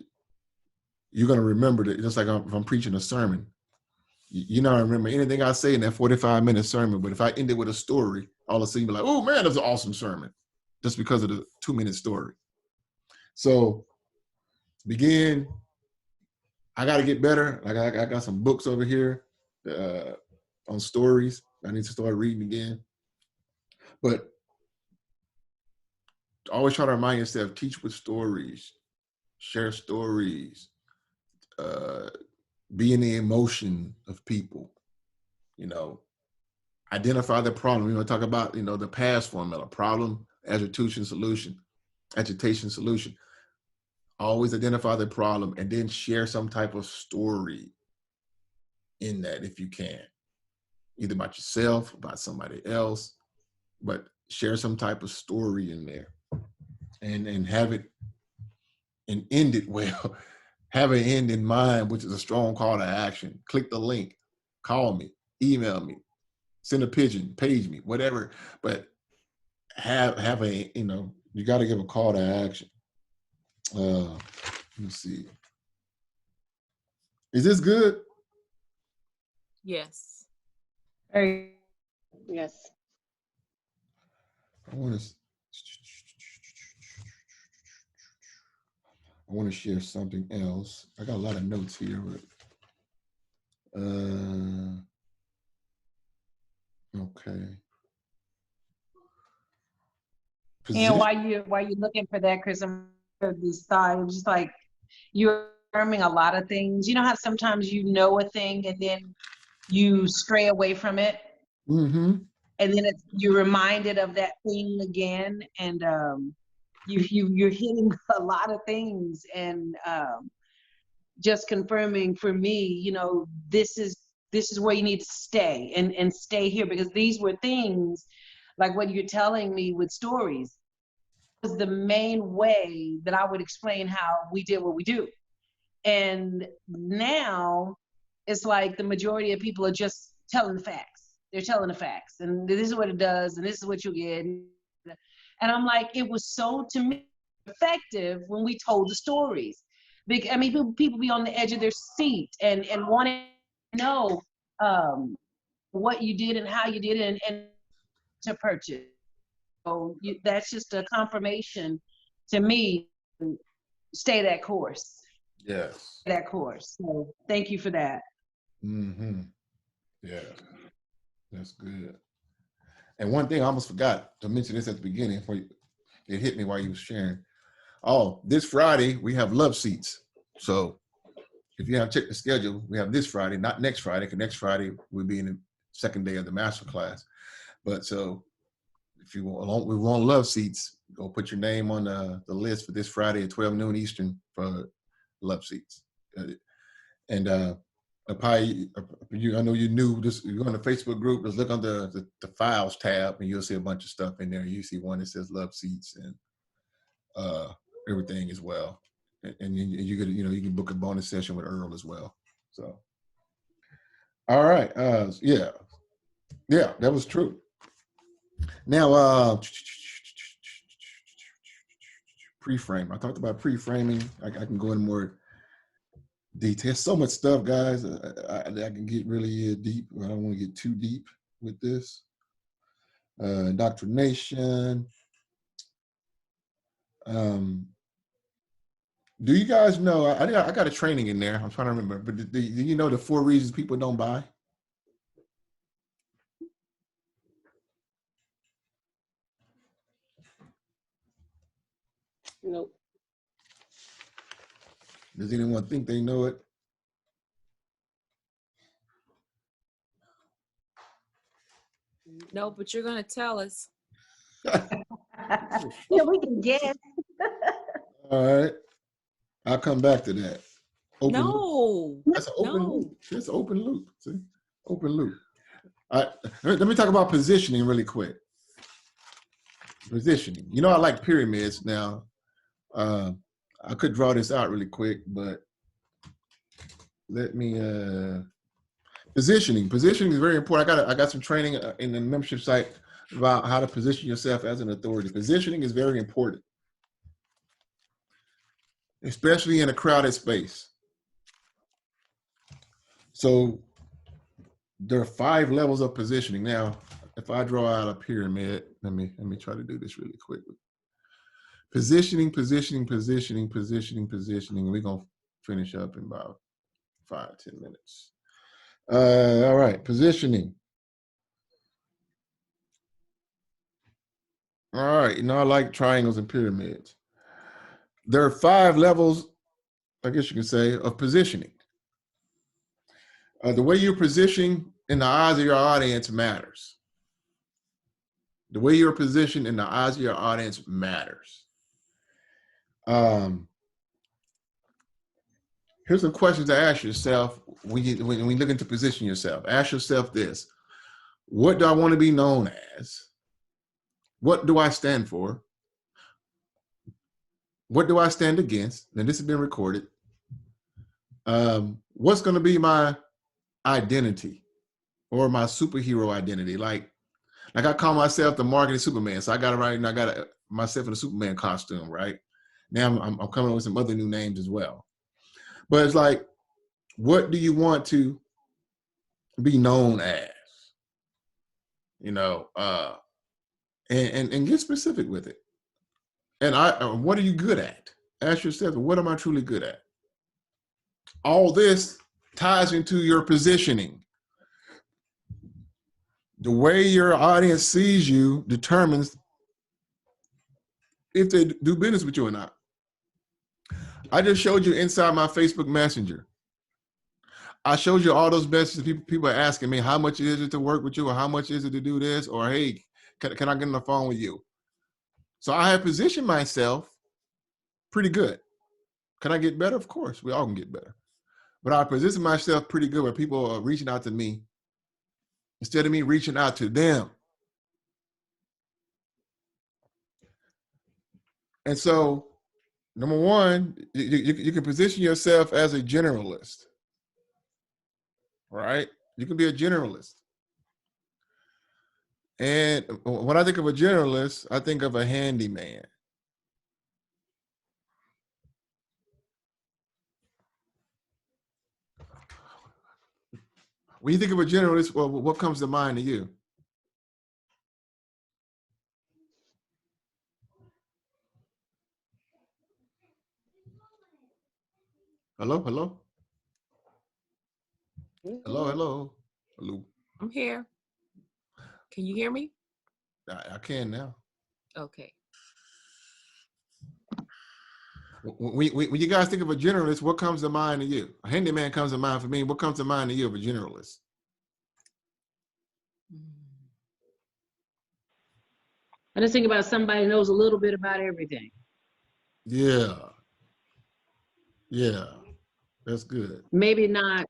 you're going to remember that. Just like if I'm preaching a sermon, you're not going to remember anything I say in that 45-minute sermon. But if I end it with a story, all of a sudden you'll be like, oh man, that's an awesome sermon, just because of the 2-minute story. So begin. I got to get better. Like I got some books over here on stories. I need to start reading again. But always try to remind yourself, teach with stories, share stories, be in the emotion of people, identify the problem. We're going to talk about, the PASS formula: problem, agitation, solution. Always identify the problem and then share some type of story in that if you can, either about yourself, about somebody else, but share some type of story in there and have it and end it well. Have an end in mind, which is a strong call to action. Click the link, call me, email me, send a pigeon, page me, whatever. But have a, you got to give a call to action. Let me see. Is this good? Yes. Yes. I want to share something else. I got a lot of notes here, but okay. And while you're looking for that, Chris, I'm this thought. It was just like you're affirming a lot of things. You know how sometimes you know a thing and then you stray away from it, Mm-hmm. and then you're reminded of that thing again, and you're hitting a lot of things, and just confirming for me, this is this is where you need to stay and stay here, because these were things like what you're telling me with stories was the main way that I would explain how we did what we do. And now it's like the majority of people are just telling the facts. They're telling the facts, and this is what it does, and this is what you get. And I'm like, it was so, to me, effective when we told the stories. I mean, people be on the edge of their seat and wanting to know what you did and how you did it, and to purchase. So that's just a confirmation to me. Stay that course. Yes. That course. So thank you for that. Mm-hmm. Yeah, that's good. And one thing I almost forgot to mention this at the beginning, before it hit me while you was sharing. Oh, this Friday we have love seats. So if you have checked the schedule, we have this Friday, not next Friday, because next Friday we'll be in the second day of the master class. But so if you want, we want love seats, go put your name on the list for this Friday at 12 noon Eastern for love seats. And I know you knew this. You go on the Facebook group, just look on the files tab, and you'll see a bunch of stuff in there. You see one that says love seats and everything as well. And you could, you can book a bonus session with Earl as well. So, all right, yeah, that was true. Now, pre-frame. I talked about pre-framing. I can go into more detail. So much stuff, guys. I can get really deep. I don't want to get too deep with this. Indoctrination. Do you guys know? I got a training in there. I'm trying to remember. But do you know the 4 reasons people don't buy? Nope. Does anyone think they know it? No, but you're going to tell us. Yeah, we can guess. All right. I'll come back to that. Open loop. No. That's an open loop. It's an open loop. See? Open loop. All right. Let me talk about positioning really quick. Positioning. I like pyramids now. I could draw this out really quick, but let me positioning. Positioning is very important. I got some training in the membership site about how to position yourself as an authority. Positioning is very important, especially in a crowded space. So there are 5 levels of positioning. Now, if I draw out a pyramid, let me try to do this really quickly. Positioning. We're gonna finish up in about 5-10 minutes. All right, positioning. All right, I like triangles and pyramids. There are 5 levels, I guess you can say, of positioning. The way you're positioning in the eyes of your audience matters. The way you're positioned in the eyes of your audience matters. Here's some questions to ask yourself when you look into position yourself. Ask yourself this: what do I want to be known as? What do I stand for? What do I stand against? And this has been recorded. What's going to be my identity or my superhero identity? Like I call myself the marketing Superman. So I got myself in a Superman costume, right? Now I'm coming up with some other new names as well. But it's like, what do you want to be known as? And get specific with it. And what are you good at? Ask yourself, what am I truly good at? All this ties into your positioning. The way your audience sees you determines if they do business with you or not. I just showed you inside my Facebook Messenger. I showed you all those messages. People are asking me, how much is it to work with you? Or how much is it to do this? Or, hey, can I get on the phone with you? So I have positioned myself pretty good. Can I get better? Of course, we all can get better. but I position myself pretty good where people are reaching out to me instead of me reaching out to them. And so, number one, you can position yourself as a generalist, right? You can be a generalist. And when I think of a generalist, I think of a handyman. When you think of a generalist, well, what comes to mind to you? Hello, hello, hello, hello, hello. I'm here. Can you hear me? I can now. Okay. When you guys think of a generalist, what comes to mind to you? A handyman comes to mind for me. What comes to mind to you of a generalist? I just think about somebody who knows a little bit about everything. Yeah, yeah, that's good. Maybe not,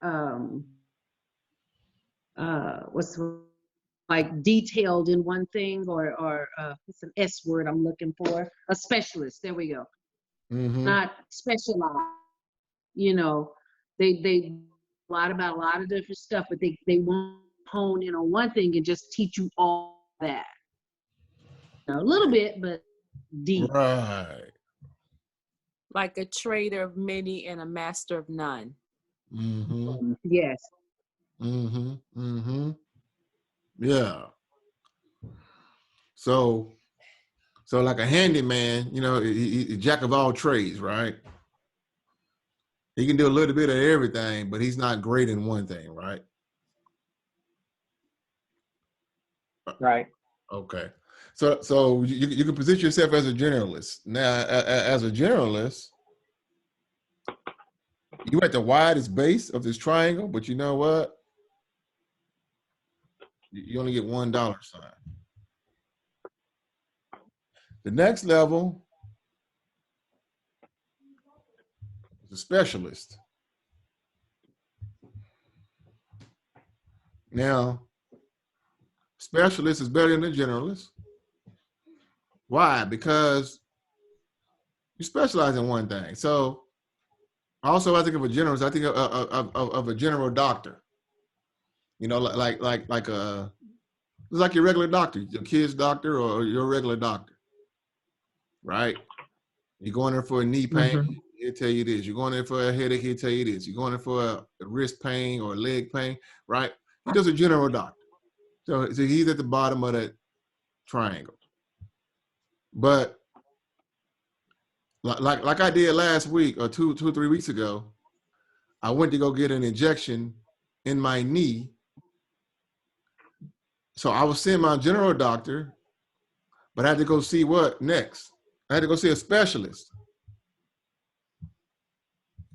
um, what's like detailed in one thing, or it's an S word I'm looking for. A specialist. There we go. Mm-hmm. Not specialized. You know, they a lot about a lot of different stuff, but they won't hone in on one thing and just teach you all that. You know, a little bit, but deep. Right. Like a trader of many and a master of none. Mm-hmm. Yes. Mm-hmm. Mm-hmm. Yeah. So like a handyman, you know, he jack of all trades, right? He can do a little bit of everything, but he's not great in one thing, right? Right. Okay. So you can position yourself as a generalist. Now, as a generalist, you at the widest base of this triangle, but you know what? You only get $1 sign. The next level is a specialist. Now, specialist is better than a generalist. Why? Because you specialize in one thing. So also, I think of a generalist, I think of a general doctor. You know, like it's like your regular doctor, your kid's doctor or your regular doctor, right? You're going there for a knee pain, he'll tell you this. You're going there for a headache, he'll tell you this. You're going there for a wrist pain or a leg pain, right? He does a general doctor. So he's at the bottom of that triangle. But like I did last week or two or 3 weeks ago, I went to go get an injection in my knee. So I was seeing my general doctor, but I had to go see what next? I had to go see a specialist.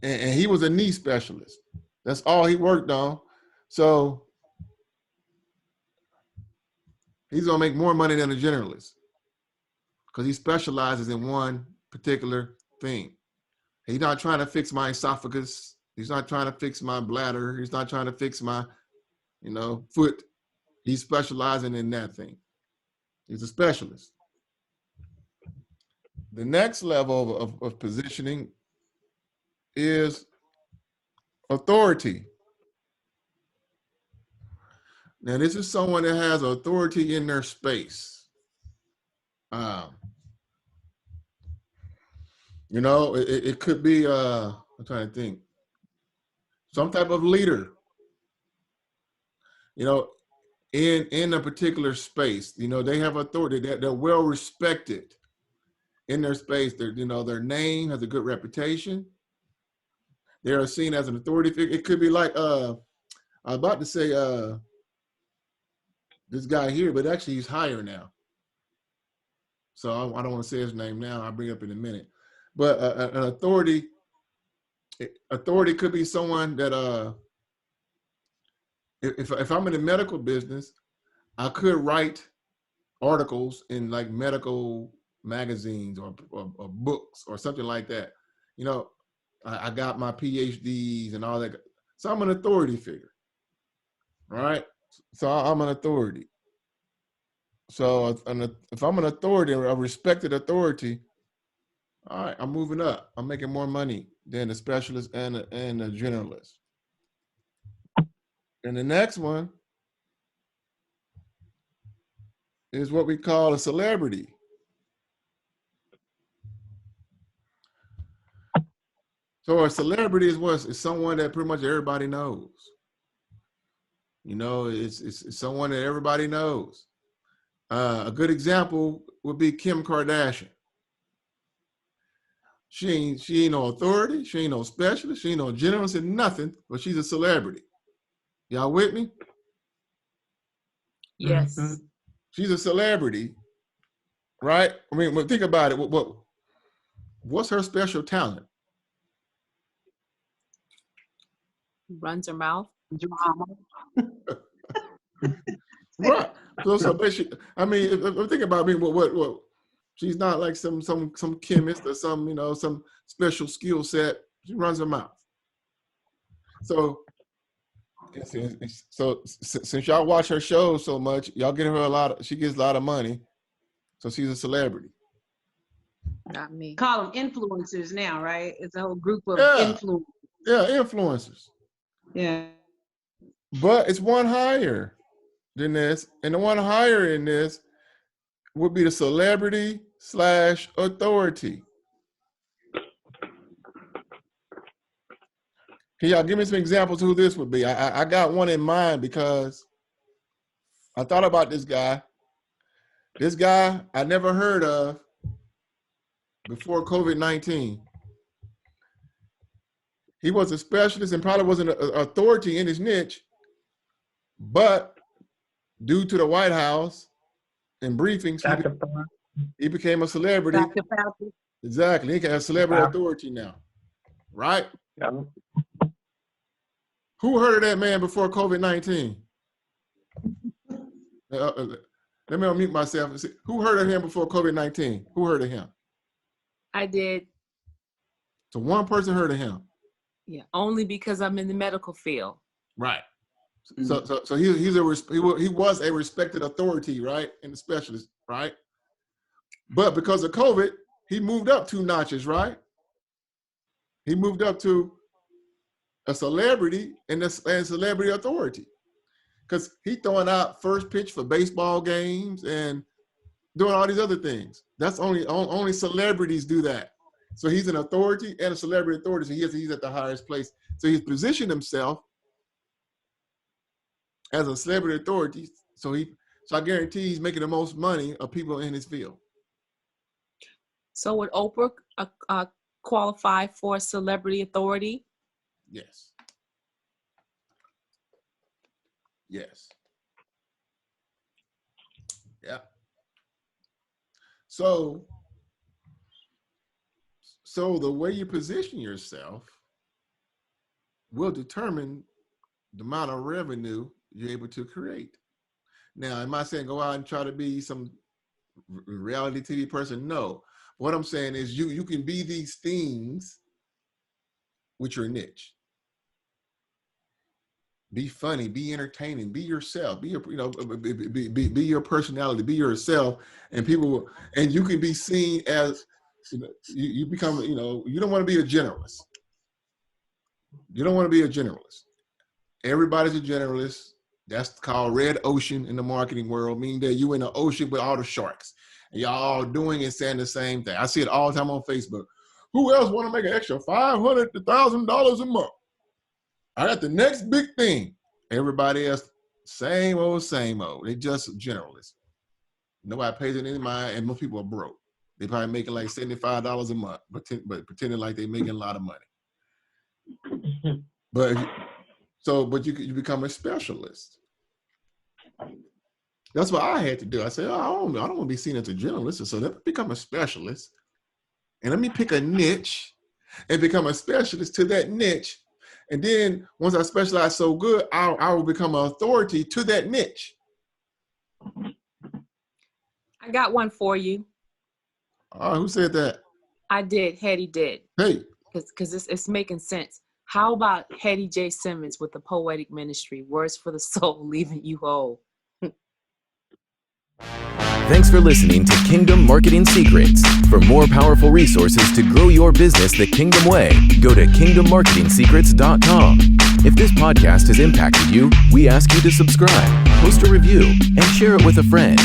And he was a knee specialist. That's all he worked on. So he's gonna make more money than a generalist because he specializes in one particular thing. He's not trying to fix my esophagus. He's not trying to fix my bladder. He's not trying to fix my, foot. He's specializing in that thing. He's a specialist. The next level of positioning is authority. Now, this is someone that has authority in their space. It could be, I'm trying to think, some type of leader, in a particular space. They have authority. They're well respected in their space. Their name has a good reputation. They are seen as an authority figure. It could be like, I was about to say this guy here, but actually he's higher now. So I don't want to say his name now. I'll bring it up in a minute. But an authority could be someone that, if I'm in the medical business, I could write articles in like medical magazines or books or something like that. I got my PhDs and all that. So I'm an authority figure, right? So I'm an authority. So if I'm an authority, a respected authority, all right, I'm moving up. I'm making more money than a specialist and a generalist. And the next one is what we call a celebrity. So a celebrity is what? It's someone that pretty much everybody knows. You know, it's someone that everybody knows. A good example would be Kim Kardashian. She ain't no authority. She ain't no specialist. She ain't no generalist and nothing, but she's a celebrity. Y'all with me? Yes. Mhm. She's a celebrity, right? I mean, think about it. What's her special talent? Runs her mouth. Drama. Right. So basically, I mean, if think about it, what she's not like some chemist or some special skill set. She runs her mouth. So since y'all watch her shows so much, y'all get her she gets a lot of money. So she's a celebrity. Not me. Call them influencers now, right? It's a whole group of Yeah. influencers. Yeah, influencers. Yeah. But it's one higher than this. And the one higher in this would be the celebrity / authority. Can y'all give me some examples of who this would be? I got one in mind because I thought about this guy. This guy I never heard of before COVID-19. He was a specialist and probably wasn't an authority in his niche, but due to the White House and briefings, he became a celebrity. Dr. Fauci. Exactly. He can have celebrity authority now, right? Yeah. Who heard of that man before COVID-19? Let me unmute myself and see. Who heard of him before COVID-19? Who heard of him? I did. So one person heard of him. Yeah, only because I'm in the medical field. Right. So he was a respected authority, right, and a specialist, right? But because of COVID, he moved up 2 notches, right? He moved up to a celebrity and celebrity authority, because he throwing out first pitch for baseball games and doing all these other things. That's only celebrities do that. So he's an authority and a celebrity authority. So he's at the highest place. So he's positioned himself as a celebrity authority. So I guarantee he's making the most money of people in his field. So would Oprah qualify for celebrity authority? Yes. Yes. Yeah. So the way you position yourself will determine the amount of revenue you're able to create. Now, am I saying go out and try to be some reality TV person? No. What I'm saying is you can be these things with your niche. Be funny, be entertaining, be yourself, be your personality, be yourself, and you can be seen as, you become, you don't want to be a generalist. You don't want to be a generalist. Everybody's a generalist. That's called red ocean in the marketing world, meaning that you in the ocean with all the sharks. And y'all all doing and saying the same thing. I see it all the time on Facebook. Who else want to make an extra $500 to $1,000 a month? I got the next big thing. Everybody else, same old. They just generalists. Nobody pays it any mind, and most people are broke. They probably making like $75 a month, but pretending like they're making a lot of money. But you become a specialist. That's what I had to do. I said, I don't want to be seen as a generalist, so let me become a specialist, and let me pick a niche and become a specialist to that niche. And then once I specialize so good, I will become an authority to that niche. I got one for you. Who said that? I did. Hetty did. Hey. because it's making sense. How about Hetty J. Simmons with the Poetic Ministry, Words for the Soul, Leaving You Whole? Thanks for listening to Kingdom Marketing Secrets. For more powerful resources to grow your business the Kingdom way, go to kingdommarketingsecrets.com. If this podcast has impacted you, we ask you to subscribe, post a review, and share it with a friend.